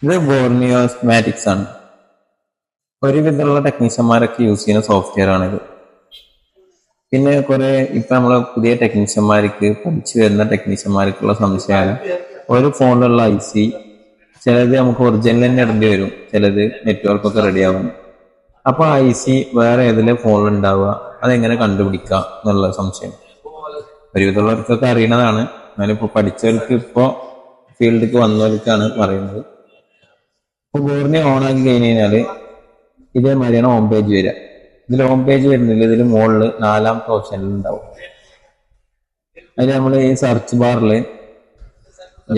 ഇത് ബോർണിയോ സ്മാറ്റിക്സ് ആണ്. ഒരുവിധമുള്ള ടെക്നീഷ്യന്മാരൊക്കെ യൂസ് ചെയ്യുന്ന സോഫ്റ്റ്വെയർ ആണിത്. പിന്നെ കുറെ ഇപ്പൊ നമ്മളെ പുതിയ ടെക്നീഷ്യന്മാർക്ക് പഠിച്ചു വരുന്ന ടെക്നീഷ്യന്മാർക്കുള്ള സംശയമാണ് ഒരു ഫോണിലുള്ള IC ചിലത് നമുക്ക് ഒറിജിനൽ തന്നെ ഇടേണ്ടി വരും, ചിലത് നെറ്റ്വർക്ക് ഒക്കെ റെഡി ആവാൻ. അപ്പൊ IC വേറെ ഏതെങ്കിലും ഫോണിൽ ഉണ്ടാവുക, അതെങ്ങനെ കണ്ടുപിടിക്കുക എന്നുള്ള സംശയം ഒരുവിധമുള്ളവർക്കൊക്കെ അറിയണതാണ്. ഞാനിപ്പോ പഠിച്ചവർക്ക് ഇപ്പോ ഫീൽഡിലേക്ക് വന്നവർക്കാണ് പറയുന്നത്. ഇപ്പൊ ബോർഡിനെ ഓൺ ആക്കി കഴിഞ്ഞ് കഴിഞ്ഞാല് ഇതേമാതിരിയാണ് ഹോം പേജ് വരിക. ഇതിൽ ഹോം പേജ് വരുന്നില്ല, ഇതിൽ മുകളിൽ 4ാമത്തെ ഓപ്ഷനിൽ ഉണ്ടാവും. അതിൽ നമ്മൾ ഈ സെർച്ച് ബാറിൽ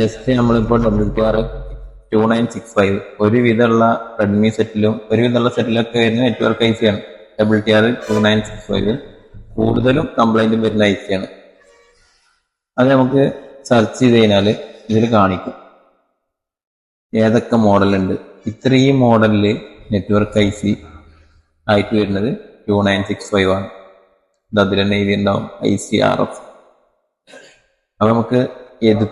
ജസ്റ്റ് നമ്മളിപ്പോൾ WTR2965 ഒരുവിധമുള്ള റെഡ്മി സെറ്റിലും ഒരുവിധമുള്ള സെറ്റിലൊക്കെ വരുന്ന നെറ്റ്വർക്ക് IC ആണ്. WTR2965 കൂടുതലും കംപ്ലൈന്റും വരുന്ന IC ആണ്. അത് നമുക്ക് സെർച്ച് ചെയ്ത് കഴിഞ്ഞാൽ ഇതിൽ കാണിക്കും ഏതൊക്കെ മോഡലുണ്ട്. ഇത്രയും മോഡലില് നെറ്റ്വർക്ക് IC ആയിട്ട് വരുന്നത് 2965 ആണ്. ഇത് അതിൽ തന്നെ എഴുതിയുണ്ടാവും ICRF. അപ്പൊ നമുക്ക് ഏത്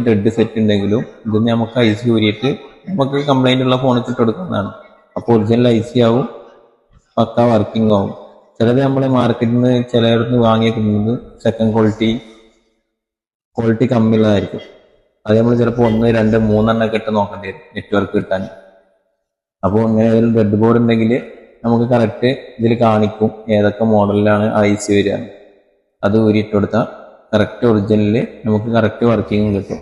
ഡെഡ് സെറ്റ് ഉണ്ടെങ്കിലും ഇത് നമുക്ക് IC ഊരിയിട്ട് നമുക്ക് കംപ്ലൈന്റ് ഉള്ള ഫോണിൽ ഇട്ട് കൊടുക്കുന്നതാണ്. അപ്പോൾ ഒറിജിനൽ IC ആവും, പക്ക വർക്കിംഗ് ആവും. ചിലത് നമ്മളെ മാർക്കറ്റിൽ നിന്ന് ചിലയിടത്ത് വാങ്ങിയിരിക്കുന്നത് സെക്കൻഡ് ക്വാളിറ്റി കമ്മിയുള്ളതായിരിക്കും. അത് നമ്മൾ ചിലപ്പോൾ 1, 2, 3 ഇട്ട് നോക്കേണ്ടി വരും നെറ്റ്വർക്ക് കിട്ടാൻ. അപ്പോൾ ഇങ്ങനെ ഒരു ഡെഡ് ബോർഡ് ഉണ്ടെങ്കിൽ നമുക്ക് കറക്റ്റ് ഇതിൽ കാണിക്കും ഏതൊക്കെ മോഡലിലാണ് IC വരിക. അത് ഊരിയിട്ട് കൊടുത്താൽ കറക്റ്റ് ഒറിജിനലിൽ നമുക്ക് കറക്റ്റ് വർക്കിംഗ് കിട്ടും.